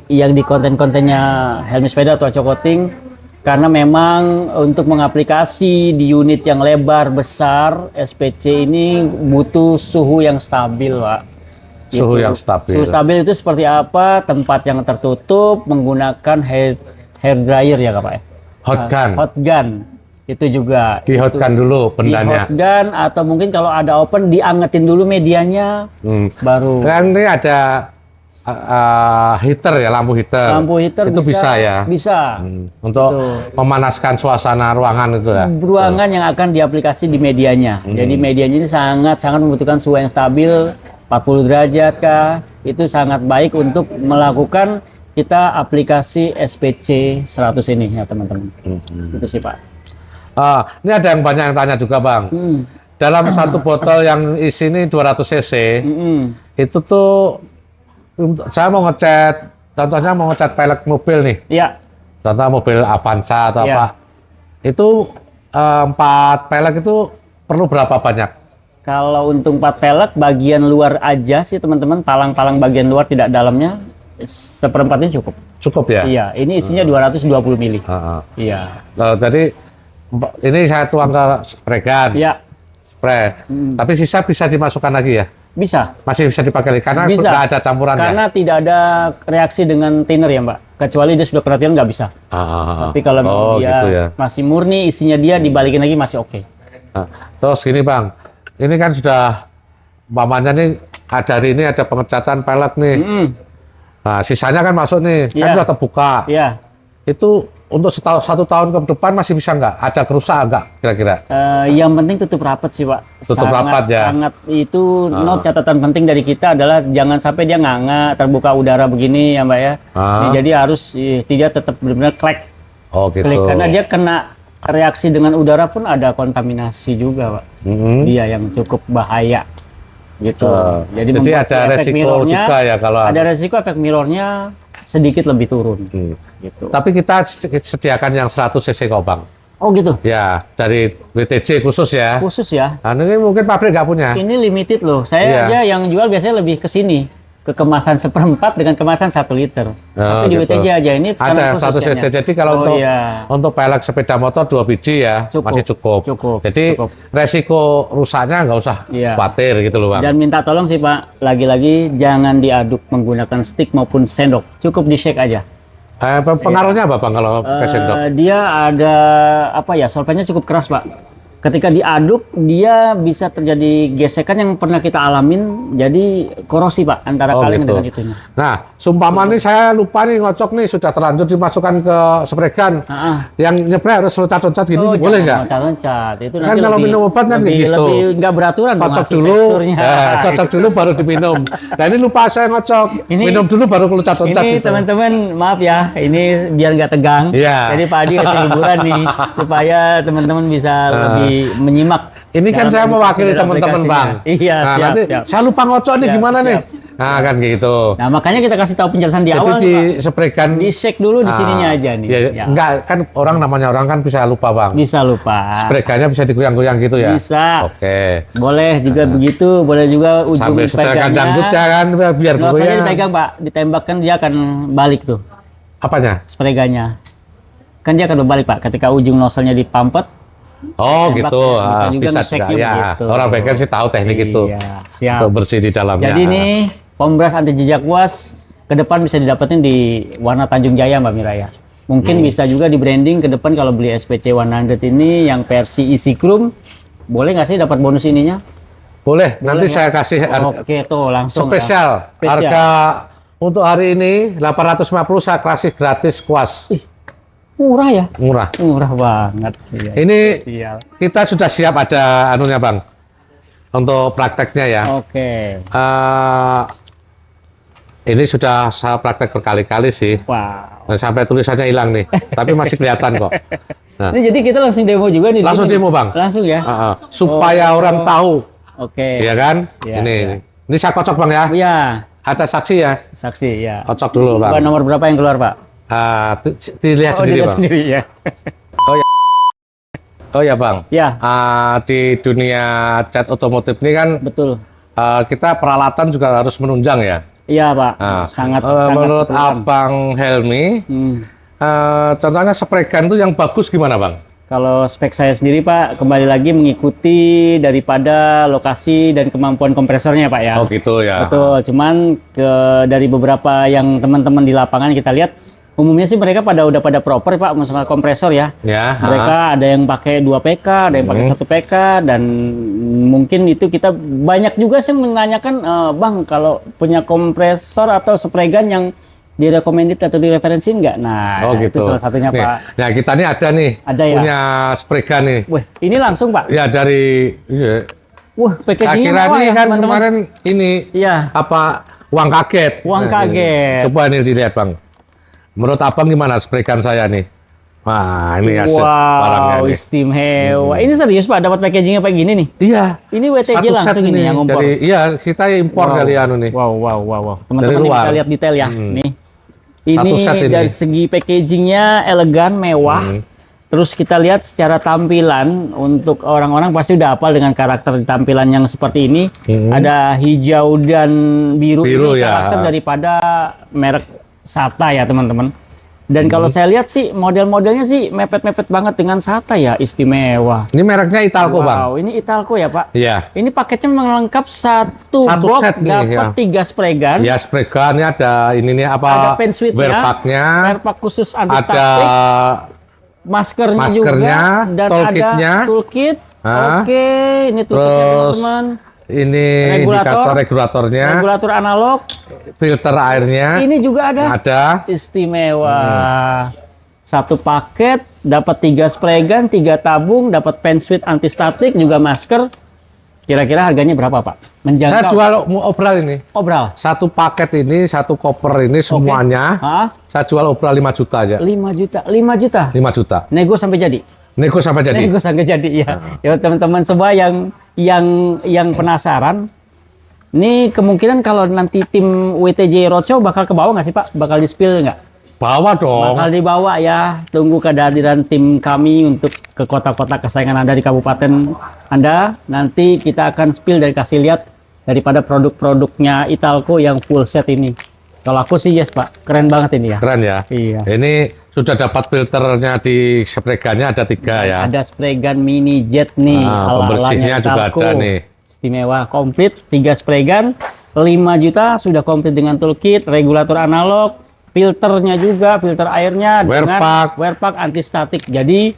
yang di konten-kontennya Helmi Sepeda atau Cokoting? Karena memang untuk mengaplikasi di unit yang lebar besar SPC ini butuh suhu yang stabil, Pak. Suhu Gitu. yang stabil. Suhu stabil itu seperti apa? Tempat yang tertutup, menggunakan hair dryer ya Kak Pak ya? Hot gun. Hot gun. Itu juga. Di hot gun dulu Di bendanya. hot gun atau mungkin kalau ada open diangetin dulu medianya baru. Kan ini ada heater ya, lampu heater. Lampu heater itu bisa ya. Bisa. Untuk Itu. memanaskan suasana ruangan itu ya. Ruangan yang akan diaplikasi di medianya. Jadi medianya ini sangat membutuhkan suhu yang stabil 40 derajat kah. Itu sangat baik untuk melakukan kita aplikasi SPC 100 ini ya teman-teman. Itu sih Pak. Ini ada yang banyak yang tanya juga Bang. Dalam satu botol yang isi ini 200 cc, itu tuh saya mau ngecat, contohnya mau ngecat pelek mobil nih. Iya. Contoh mobil Avanza atau Iya. apa. Itu 4 pelek itu perlu berapa banyak? Kalau untuk 4 pelek bagian luar aja sih teman-teman, palang-palang bagian luar tidak dalamnya seperempatnya cukup. Cukup ya? Iya, ini isinya 220 mili. Iya. Jadi ini saya tuang ke spray gun. Iya. Spray. Tapi sisa bisa dimasukkan lagi ya? Bisa. Masih bisa dipakai karena Bisa. nggak ada campurannya. Karena tidak ada reaksi dengan thinner ya Mbak. Kecuali dia sudah kena thinner nggak bisa. Tapi kalau dia gitu ya. masih murni isinya dia dibalikin lagi masih oke. Terus gini Bang, ini kan sudah umpamanya nih hari ini ada pengecatan pelek nih. Nah, sisanya kan masuk nih, kan sudah terbuka. Iya. Itu untuk 1 tahun ke depan masih bisa nggak? Ada kerusakan nggak kira-kira? Yang penting tutup rapat sih Pak. Tutup rapat ya. Sangat itu note catatan penting dari kita adalah jangan sampai dia nganga terbuka udara begini ya Mbak ya. Jadi harus tidak tetap benar-benar klek. Oh gitu. Klik, karena dia kena reaksi dengan udara pun ada kontaminasi juga Pak. Dia yang cukup bahaya. Gitu. Jadi ada resiko juga ya kalau ada resiko efek mirrornya sedikit lebih turun. Gitu. Tapi kita sediakan yang 100 cc kok Bang. Oh gitu. Ya, dari WTC khusus ya. Khusus ya. Nah, ini mungkin pabrik nggak punya. Ini limited loh. Saya aja yang jual biasanya lebih ke sini. Ke kemasan 1/4 dengan kemasan 1 liter. Tapi di gitu. WTC aja ini ada 100 cc. Jadi kalau untuk pelek sepeda motor 2 biji ya masih cukup. Jadi resiko rusaknya nggak usah khawatir gitu loh Bang. Dan minta tolong sih Pak, lagi-lagi jangan diaduk menggunakan stick maupun sendok. Cukup di shake aja. Pengaruhnya apa Bang kalau pakai sendok? Dia ada apa ya? Solventnya cukup keras Pak. Ketika diaduk dia bisa terjadi gesekan yang pernah kita alamin, jadi korosi Pak antara kaleng dengan itunya. Nah, sumpama nih saya lupa nih ngocok nih sudah terlanjur dimasukkan ke spray gun. Yang nyebrang harus loncat-loncat gini boleh nggak? Loncat-loncat itu kan kalau minum obat kan gitu. Lebih nggak beraturan. Kocok dulu, kocok dulu baru diminum. Nah ini lupa saya ngocok, minum dulu baru loncat-loncat. Ini gitu. teman-teman maaf ya, ini biar nggak tegang. Jadi Pak Adi kasih hiburan nih supaya teman-teman bisa lebih menyimak. Ini kan saya mewakili teman-teman Bang. Iya, nah, nanti saya lupa ngocok nih gimana nih. Nah kan gitu. Nah makanya kita kasih tahu penjelasan di awal. Jadi di spray gun. Di shake dulu di sininya aja nih. Enggak kan namanya orang kan bisa lupa Bang. Bisa lupa. Spray gunnya bisa digoyang-goyang gitu ya. Bisa. Oke. Boleh juga begitu. Boleh juga ujung sambil setelkan dangdut kan biar goyang. Nozzle dipegang Pak. Ditembakkan dia akan balik tuh. Apanya? Spray gunnya. Kan dia akan berbalik Pak. Ketika ujung nozzle-nya dipampet. Oh gitu, bisa juga ya. Orang bengkel sih tahu teknik itu siap. untuk bersih di dalamnya. Jadi ini foam brush anti jejak kuas ke depan bisa didapetin di warna Tanjung Jaya Mbak Mira ya. Mungkin bisa juga di branding ke depan kalau beli SPC 100 ini yang versi Easy Chrome. Boleh nggak sih dapat bonus ininya? Boleh, nanti saya kasih Oke tuh langsung spesial. Harga untuk hari ini 850 saya kasih gratis kuas. Murah ya? Murah banget. Ini kita sudah siap ada anunya Bang untuk prakteknya ya. Oke. Ini sudah saya praktek berkali-kali sih. Wow. Nah, sampai tulisannya hilang nih, tapi masih kelihatan kok. Nah. Ini jadi kita langsung demo juga nih. Langsung demo Bang. Langsung ya. Supaya orang tahu. Oke. Iya kan? Ini saya kocok Bang ya. Iya. Ada saksi ya. Saksi ya. Kocok dulu Bang. Nomor berapa yang keluar Pak? Dilihat sendiri Bang. Sendiri ya. Oh ya Bang. Ya. Di dunia cat otomotif ini kan betul. Kita peralatan juga harus menunjang ya. Iya Pak. Sangat. Menurut Abang Helmi, contohnya spray gun itu yang bagus gimana Bang? Kalau spek saya sendiri Pak, kembali lagi mengikuti daripada lokasi dan kemampuan kompresornya Pak ya. Oh gitu ya. Betul. Cuman dari beberapa yang teman-teman di lapangan kita lihat umumnya sih mereka udah pada proper Pak sama kompresor ya. Ya. Mereka ada yang pakai 2 PK, ada yang pakai 1 PK, dan mungkin itu kita banyak juga sih menanyakan, Bang, kalau punya kompresor atau spray gun yang direkomended atau direferensiin nggak? Nah, Oh itu gitu. salah satunya Nih, Pak. nah kita nih ada nih. Ada ya? Punya spray gun nih. Wah, ini langsung Pak. Ya dari. Iya. Wah, packaging-nya Akhirnya mewah ini ya, kan teman-teman. kemarin ini Iya. apa uang kaget. Uang Nah, kaget. ini. Coba ini dilihat Bang. Menurut Abang gimana spray gun saya nih? Wah ini hasil barangnya Wow, nih. istimewa. Ini serius Pak, dapat packagingnya kayak gini nih. Iya. Ini WTJ Satu set langsung ini yang impor. dari iya kita impor dari anu nih. Wow. Teman-teman ini luar. bisa lihat detail ya. Nih. Satu Ini set ini. dari segi packagingnya elegan, mewah. Terus kita lihat secara tampilan, untuk orang-orang pasti udah hafal dengan karakter tampilan yang seperti ini. Ada hijau dan biru, Biru, ini ya. karakter daripada merek SATA ya teman-teman. Dan kalau saya lihat sih model-modelnya sih mepet-mepet banget dengan SATA ya, istimewa. Ini mereknya Italco Bang. Wow, ini Italco ya Pak. Iya. Ini paketnya memang lengkap, satu Satu box set nih, dapat ya. 3 spray gun. Ya spray gun ini ada ini nih apa? Ada pen suite-nya, wear pack-nya, wear pack khusus anti ada statik, maskernya maskernya, juga, dan toolkitnya. ada toolkit. Hah? Oke, ini toolkitnya Terus teman-teman. ini Regulator. indikator regulatornya, Regulator analog. filter airnya, Ini juga ada. ada. Istimewa. Satu paket dapat 3 spray gun, 3 tabung, dapat pen suite anti statik, juga masker. Kira-kira harganya berapa Pak? Menjangkau. Saya jual obral ini. Obral. Satu paket ini, satu koper ini semuanya. Hah? Saya jual obral 5 juta aja. 5 juta. 5 juta. 5 juta. Nego sampai jadi. Nego sampai jadi. Nego sampai jadi ya. Ya teman-teman semua yang penasaran. Ini kemungkinan kalau nanti tim WTJ Roadshow bakal ke bawah nggak sih Pak? Bakal di-spill nggak? Bawa dong. Bakal dibawa ya. Tunggu kehadiran tim kami untuk ke kota-kota kesayangan Anda di kabupaten Anda. Nanti kita akan spill dan kasih lihat daripada produk-produknya Italco yang full set ini. Kalau aku sih yes Pak, keren banget ini ya. Keren ya. Iya. Ini sudah dapat filternya di spray gunnya ada 3 ya. Ada spray gun mini jet nih. Nah, pembersihnya juga ada nih. Istimewa, komplit, 3 spray gun, 5 juta, sudah komplit dengan toolkit, regulator analog, filternya juga, filter airnya, Wear dengan pack. wear pack anti statik. Jadi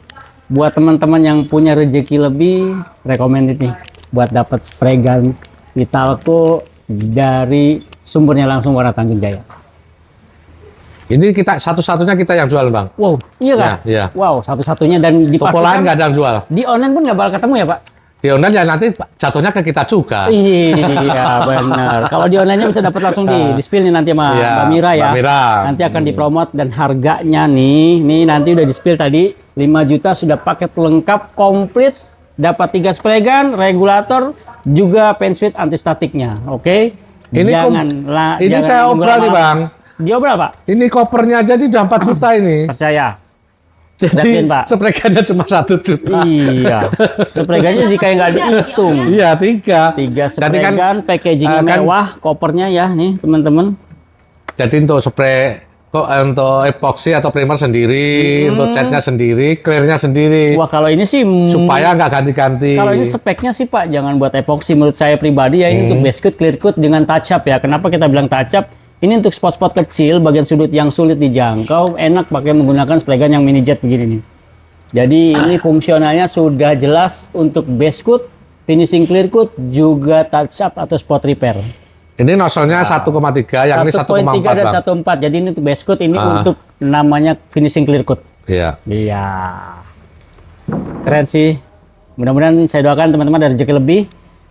buat teman-teman yang punya rezeki lebih, recommended nih buat dapat spray gun Italco dari sumbernya langsung Warna Tanjung Jaya. Ini kita satu-satunya kita yang jual Bang. Wow, iya kan? Iya. Wow, satu-satunya, dan Toko lain dipastikan nggak ada yang jual. di online pun nggak bakal ketemu ya Pak? Di online ya nanti jatuhnya ke kita juga. Iya benar. Kalau di online-nya bisa dapat langsung di spill nih nanti sama Iya, Mbak Mira ya. Mbak Mira. Nanti akan dipromot, dan harganya nih nanti udah di spill tadi 5 juta, sudah paket lengkap komplit, dapat 3 spray gun, regulator, juga pen suite anti statiknya. Oke. Ini Jangan saya nunggu obral nih lama. Bang. Diobral Pak, Ini kopernya aja udah 4 juta ini. percaya. Jadi Yakin, Pak? spray gunnya cuma 1 juta. Iya. Spray gunnya jika nggak dihitung. Iya 3. 3 spray Jadi kan, gun, packagingnya kan- mewah, kopernya ya nih teman-teman. Jadi untuk spray kok untuk epoxy atau primer sendiri, untuk catnya sendiri, clearnya sendiri. Wah kalau ini sih Supaya nggak ganti-ganti. kalau ini speknya sih Pak, jangan buat epoxy. Menurut saya pribadi ya, ini untuk base coat, clear coat dengan touch up ya. Kenapa kita bilang touch up? Ini untuk spot-spot kecil, bagian sudut yang sulit dijangkau, enak pakai menggunakan spray gun yang mini jet begini nih. Jadi ini fungsionalnya sudah jelas untuk base coat, finishing clear coat, juga touch up atau spot repair. Ini nozzle-nya 1,3, yang ini 1,3 1,4 dan Bang. 1,4. Jadi ini untuk base coat, ini untuk namanya finishing clear coat. Iya. Iya. Keren sih. Mudah-mudahan saya doakan teman-teman ada rezeki lebih,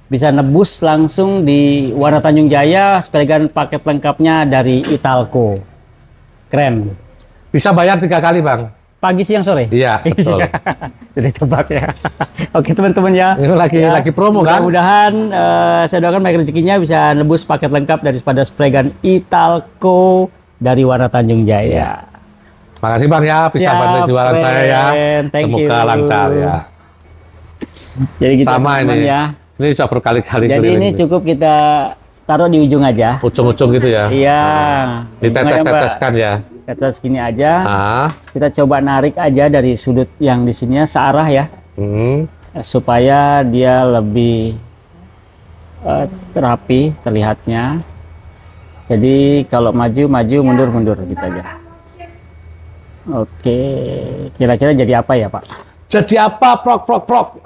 bisa nebus langsung di Warna Tanjung Jaya, spray gun paket lengkapnya dari Italco. Keren. Bisa bayar 3 kali Bang. Pagi, siang, sore? Iya, betul. Sudah tebak ya. Oke teman-teman ya. Ini lagi promo kan? Mudah-mudahan saya doakan baik rezekinya bisa nebus paket lengkap daripada spray gun Italco dari Warna Tanjung Jaya. Makasih Bang ya, bisa Siap, bantu jualan keren. saya ya. Thank Semoga you. lancar ya. Jadi gitu Sama teman-teman ini. ya. Ini sudah berkali-kali Jadi keliling ini nih. cukup kita taruh di ujung aja. Ujung-ujung gitu ya. Iya. Ujung aja, Mbak. Ditetes-teteskan ya. Tetes gini aja. Ah. Kita coba narik aja dari sudut yang di sininya searah ya, supaya dia lebih rapi terlihatnya. Jadi kalau maju, mundur gitu aja. Oke, kira-kira jadi apa ya Pak? Jadi apa? Prok.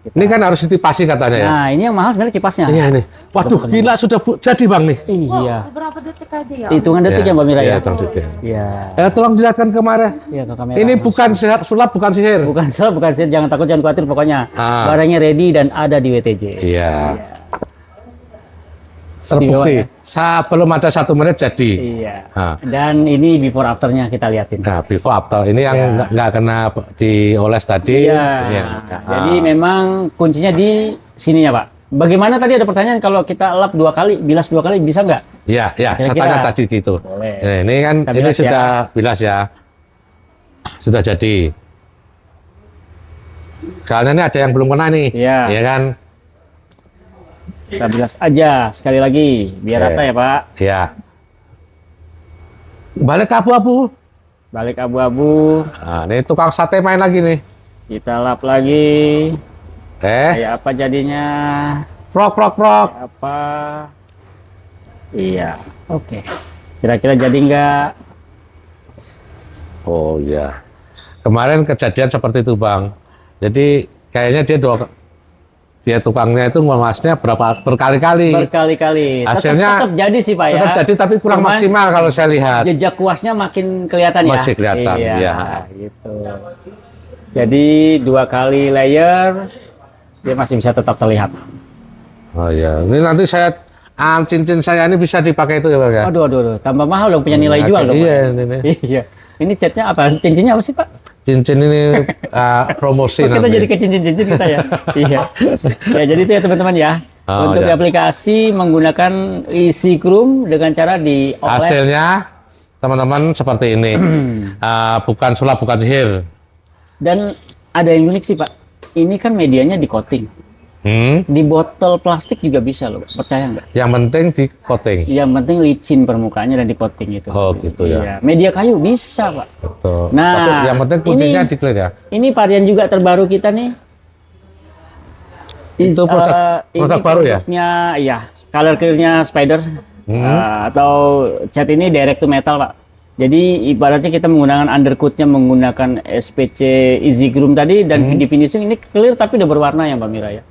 Ini kan harus ditipasi katanya ya. Nah, ini yang mahal sebenarnya kipasnya. Iya nih. Waduh, gila sudah jadi Bang nih. Iya. Beberapa detik aja ya. Hitungan detik ya Mbak Mira ya? Iya, hitung detik. Iya. Tolong dilihatkan kemarin. Iya ke kamera. Ini bukan sulap, bukan sihir. bukan salah, bukan sih. Jangan takut, jangan khawatir pokoknya. Barangnya ready dan ada di WTJ. Iya. Istimewa Terbukti. ya? Belum ada 1 menit jadi. Iya. Nah. Dan ini before afternya kita liatin. Nah, before after ini yang Iya. nggak kena dioles tadi. Iya. Iya. Jadi memang kuncinya di sininya Pak. Bagaimana tadi ada pertanyaan kalau kita lap 2 kali, bilas 2 kali bisa nggak? Iya, saya Kira-kira. tanya tadi gitu. Boleh. Nah, ini kan Kita ini bilas sudah bilas ya. Sudah jadi. Soalnya ini ada yang belum kena nih. Iya. Iya kan? Kita bilas aja sekali lagi biar rata ya Pak. Iya. Balik ke abu-abu. Balik abu-abu, Nah, ini tukang sate main lagi nih. kita lap lagi. Kayak apa jadinya? Prok. Kayak apa? Iya, oke. Kira-kira jadi nggak? Oh iya. Kemarin kejadian seperti itu Bang. Jadi kayaknya dia tukangnya itu ngemasnya berkali-kali. Berkali-kali. Hasilnya tetap jadi sih Pak ya. Tetap jadi tapi kurang Cuman maksimal kalau saya lihat. Jejak kuasnya makin kelihatan ya. Masih kelihatan, iya. iya. Gitu. Jadi 2 kali layer, dia masih bisa tetap terlihat. Oh iya. Ini nanti cincin saya ini bisa dipakai itu ya Bang ya. Aduh. Tambah mahal dong, punya nilai jual dong. Iya, Pak. ini. Iya. Ini catnya apa? Cincinnya apa sih Pak? Cincin ini promosi Kita nanti. jadi ke cincin-cincin kita ya. Iya. Ya jadi itu ya teman-teman ya. Oh, Untuk ya. di aplikasi menggunakan Easy Chrome dengan cara dioles. Hasilnya teman-teman seperti ini. Bukan sulap, bukan sihir. Dan ada yang unik sih Pak. Ini kan medianya di coating. Di botol plastik juga bisa loh, percaya nggak? Yang penting di coating. Yang penting licin permukaannya dan di coating gitu. Oh gitu ya. Iya. Media kayu bisa Pak. Betul. Nah, Tapi yang penting kuncinya ini- di clear ya. Ini varian juga terbaru kita nih. Itu produk Ini baru ya? produknya, iya, color clear-nya Spider. Atau cat ini direct to metal Pak. Jadi ibaratnya kita menggunakan undercoat-nya menggunakan SPC Easy Chrome tadi dan di finishing ini clear tapi udah berwarna ya Mbak Mira ya.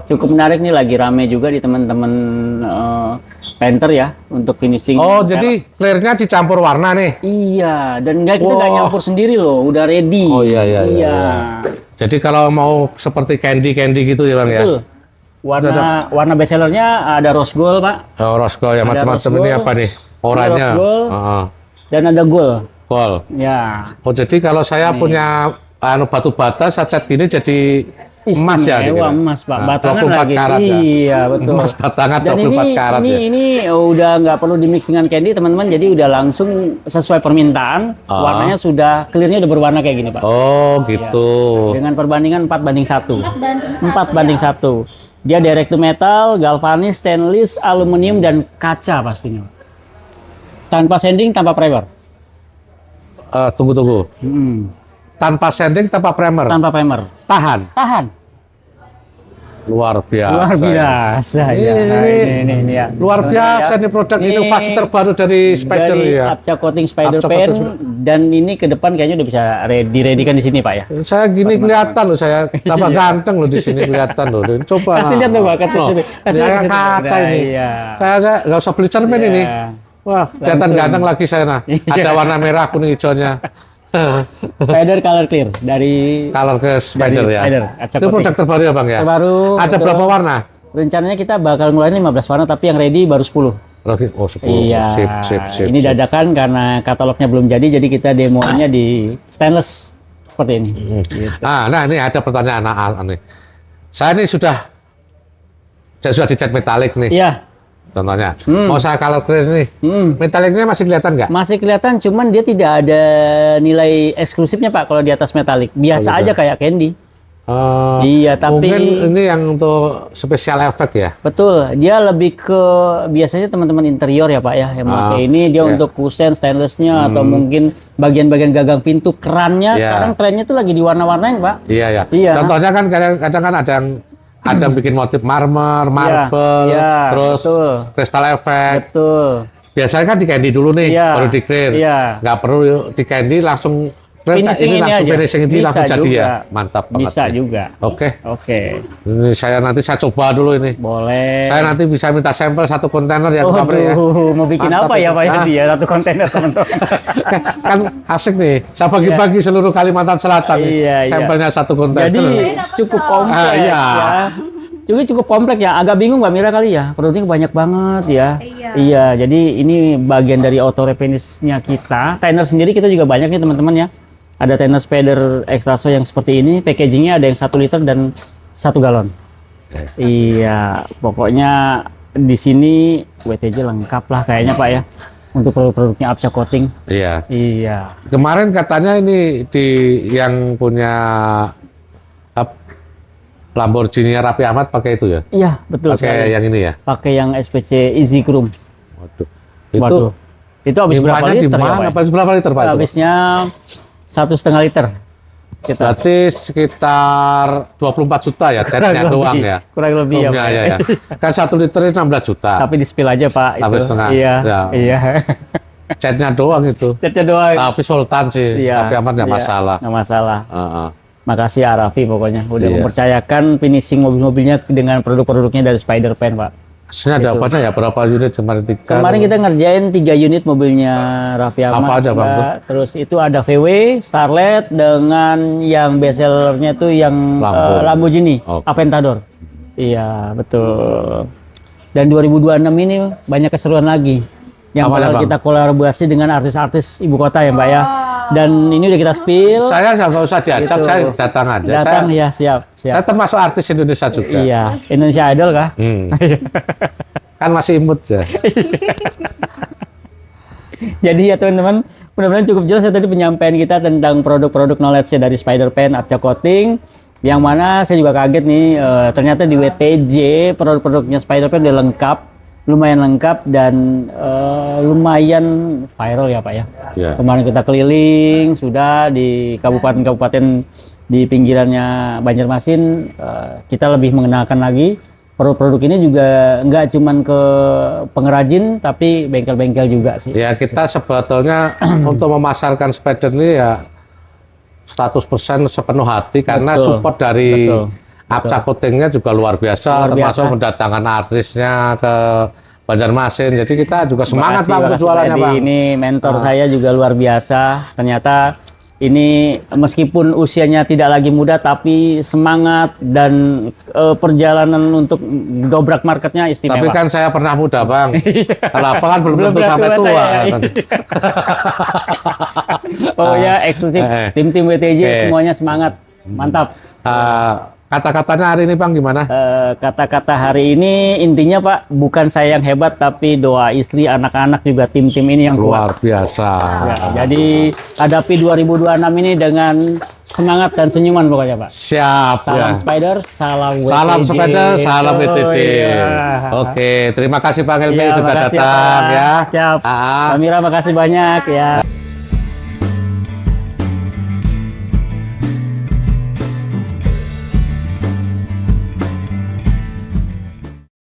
Cukup menarik nih, lagi rame juga di teman-teman painter ya untuk finishing. Oh, jadi clear-nya dicampur warna nih. Iya, dan kita nggak Wah. nyampur sendiri loh, udah ready. Oh iya. Jadi kalau mau seperti candy gitu ya Bang Betul. Warna bestsellernya ada rose gold Pak, ya. Oh, rose gold ya Ada macam-macam rose ini gold, apa nih? Oranye. rose gold. Heeh. dan ada gold. Gold. Ya. Oh, jadi kalau saya punya batu bata saya cat gini jadi emas ya? Istimewa, dikira? emas Pak, Nah, batangan 24 lagi. karat ya? Iya betul. Emas batangan Dan 24 karat ya? ini udah nggak perlu dimix dengan candy teman-teman, jadi udah langsung sesuai permintaan. Warnanya sudah clearnya udah berwarna kayak gini Pak. Oh, gitu. Dengan perbandingan 4:1. 4:1 4:1. Dia direct to metal, galvanis, stainless, aluminium dan kaca pastinya. Tanpa sanding, tanpa primer. Tunggu. Tanpa sanding, tanpa primer. Tanpa primer. Tahan. Tahan. Luar biasa. Luar biasa ya. Nah, ini ya. Luar biasa nih produk Ini inovasi terbaru dari Spider dari ya. Apca Coating Spider Apca Pen, Coating dan ini ke depan kayaknya udah bisa diredikan di sini Pak ya. Saya gini kelihatan loh, saya tambah ganteng loh di sini kelihatan loh. Coba. Kasih lihat dong Pak, kasih Loh, lihat. Kasih saya lihat, kasih lihat. kaca Nah, ini. iya. Saya nggak usah beli cermin ini. Iya. Wah, kelihatan Langsung. ganteng lagi saya nah. Iya. Ada warna merah, kuning, hijaunya. Spider Color Clear dari Color ke Spider Dari ya. Spider, Apca Itu produk terbaru ya Bang ya? terbaru. Ada betul. berapa warna? Rencananya kita bakal ngeluarin 15 warna, tapi yang ready baru 10. Oh, 10. Iya. Sip. Ini dadakan karena katalognya belum jadi kita demonya di stainless seperti ini. Gitu. Nah, ini ada pertanyaan nih. Saya ini sudah dicat metalik nih. Iya. Contohnya, mau saya color clear nih. Metaliknya masih kelihatan nggak? Masih kelihatan, cuman dia tidak ada nilai eksklusifnya Pak kalau di atas metalik. Biasa Oh, aja kayak candy. Oh, Iya, tapi mungkin ini yang untuk special effect ya. betul, dia lebih ke biasanya teman-teman interior ya Pak ya yang pakai ini dia iya. untuk kusen stainlessnya atau mungkin bagian-bagian gagang pintu kerannya. Iya. Sekarang trennya tuh lagi diwarna-warnain Pak. Iya. Iya. Contohnya kan kadang-kadang kan ada yang bikin motif marmer, marble, Iya, terus betul. crystal effect. Betul. biasanya kan di candy dulu nih, Iya. baru di clear. Iya. Nggak perlu di candy langsung Finishing ini langsung aja. finishing ini Bisa langsung jadi juga. ya. Mantap banget. Bisa nih. juga. Oke. Oke. Ini nanti saya coba dulu ini. Boleh. Saya nanti bisa minta sampel 1 kontainer ya ke pabrik ya. Mau bikin Mantap apa ya itu. Pak ya Ah. dia satu kontainer teman-teman. Kan asik nih. Saya bagi-bagi seluruh Kalimantan Selatan nih. Iya, iya. Sampelnya 1 kontainer. Jadi cukup kompleks iya. ya. Jadi cukup kompleks ya. Agak bingung Mbak Mira kali ya. Produknya banyak banget ya. Iya. Jadi ini bagian dari auto refinish-nya kita. Tanner sendiri kita juga banyak nih teman-teman ya. Ada Tanner Spider Extra So yang seperti ini. Packagingnya ada yang 1 liter dan 1 galon. Iya. Pokoknya di sini WTJ lengkap lah kayaknya Pak ya. Untuk produk-produknya Abca Coating. Iya. Iya. Kemarin katanya ini di yang punya Lamborghini Raffi Ahmad pakai itu ya? Iya, betul sekali. Pakai yang ini ya? Pakai yang SPC Easy Chrome. Waduh. Itu Waduh. Itu habis berapa limpahnya liter di mana? ya, Pak? Habis berapa liter Pak? itu? Habisnya 1,5 liter. Kita Berarti sekitar 24 juta ya catnya Kurang doang lebih. ya? Kurang lebih ya, Chrome-nya, Pak. ya, ya. Kan 1 liter itu 16 juta. tapi di spill aja Pak. Tapi itu. setengah. Iya. Ya. Iya. Catnya doang itu. Catnya doang. Tapi Sultan sih, Iya. Raffi Ahmad nggak Iya, masalah. nggak masalah. Heeh. Makasih ya Raffi pokoknya udah Iya. mempercayakan finishing mobil-mobilnya dengan produk-produknya dari Spider Pen Pak. Hasilnya ada apanya ya? Berapa unit kemarin? 3? Kemarin kita ngerjain 3 unit mobilnya Raffi Ahmad. Apa aja, Bang, Mbak. Terus itu ada VW, Starlet dengan yang best sellernya tuh yang Lambo. Lamborghini, Oke. Aventador. Iya, betul. Dan 2026 ini banyak keseruan lagi. Yang Apa ya, bakal Bang? kita kolaborasi dengan artis-artis ibu kota ya, Mbak ya. Dan ini udah kita spill. Saya nggak usah diajak, Gitu. saya datang aja. Datang saya, ya, siap, saya siap. termasuk artis Indonesia juga. Iya, Indonesia Idol kah? Hmm. Kan masih imut ya. Jadi ya teman-teman, mudah-mudahan cukup jelas ya tadi penyampaian kita tentang produk-produk knowledge-nya dari Spider Pen, Abca Coating. Yang mana saya juga kaget nih, ternyata di WTJ produk-produknya Spider Pen udah lengkap, lumayan lengkap dan lumayan viral ya Pak ya. Ya. Kemarin kita keliling sudah di kabupaten-kabupaten di pinggirannya Banjarmasin, kita lebih mengenalkan lagi produk-produk ini juga nggak cuman ke pengrajin tapi bengkel-bengkel juga sih. Ya kita sebetulnya untuk memasarkan Spider ini ya 100% sepenuh hati karena Betul. support dari Betul. Abca Coatingnya juga luar biasa, Luar termasuk biasa. mendatangkan artisnya ke Banjarmasin. Jadi kita juga semangat Makasih, Bang untuk makasih, jualannya Pak Edi. Bang. Ini mentor saya juga luar biasa. Ternyata ini meskipun usianya tidak lagi muda tapi semangat dan perjalanan untuk dobrak marketnya istimewa. Tapi kan saya pernah muda Bang. Kalau apa kan belum tentu berat sampai tua tua. saya. Pokoknya eksklusif tim-tim WTJ Oke. semuanya semangat. Mantap. Kata-katanya hari ini Bang gimana? Kata-kata hari ini intinya Pak, bukan saya yang hebat tapi doa istri, anak-anak juga tim-tim ini yang kuat. Luar biasa. Ya, jadi hadapi 2026 ini dengan semangat dan senyuman pokoknya Pak. Siap Salam ya. Spider, salam WTJ. Salam Spider, salam Oh, WTJ. iya. Oke, terima kasih Bang Helmi Iya, sudah makasih, datang Pak. ya. Siap. Ah. Mbak Mira makasih banyak ya.